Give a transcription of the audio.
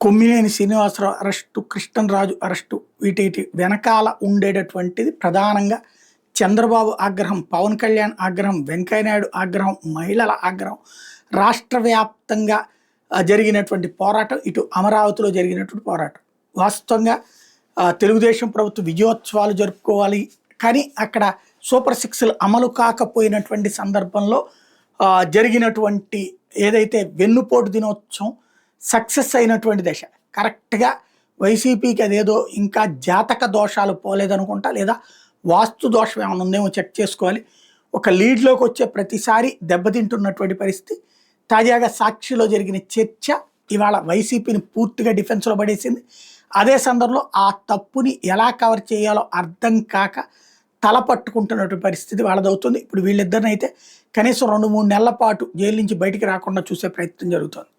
Kommineni Srinivasarao arrest, Krishnamraju arrest వీటి వెనకాల ఉండేటటువంటిది ప్రధానంగా చంద్రబాబు ఆగ్రహం, పవన్ కళ్యాణ్ ఆగ్రహం, వెంకయ్యనాయుడు ఆగ్రహం, మహిళల ఆగ్రహం, రాష్ట్ర వ్యాప్తంగా జరిగినటువంటి పోరాటం, ఇటు అమరావతిలో జరిగినటువంటి పోరాటం. వాస్తవంగా తెలుగుదేశం ప్రభుత్వ విజయోత్సవాలు జరుపుకోవాలి, కానీ అక్కడ సూపర్ సిక్స్లు అమలు కాకపోయినటువంటి సందర్భంలో జరిగినటువంటి ఏదైతే వెన్నుపోటు దినోత్సవం సక్సెస్ అయినటువంటి దశ. కరెక్ట్గా వైసీపీకి అదేదో ఇంకా జాతక దోషాలు పోలేదనుకుంటా, లేదా వాస్తు దోషం ఏమైనా ఉందేమో చెక్ చేసుకోవాలి. ఒక లీడ్లోకి వచ్చే ప్రతిసారి దెబ్బతింటున్నటువంటి పరిస్థితి. తాజాగా సాక్షిలో జరిగిన చర్చ ఇవాళ వైసీపీని పూర్తిగా డిఫెన్స్లో పడేసింది. అదే సందర్భంలో ఆ తప్పుని ఎలా కవర్ చేయాలో అర్థం కాక తల పట్టుకుంటున్నటువంటి పరిస్థితి వాళ్ళదవుతుంది. ఇప్పుడు వీళ్ళిద్దరినైతే కనీసం 2-3 నెలల పాటు జైలు నుంచి బయటికి రాకుండా చూసే ప్రయత్నం జరుగుతుంది.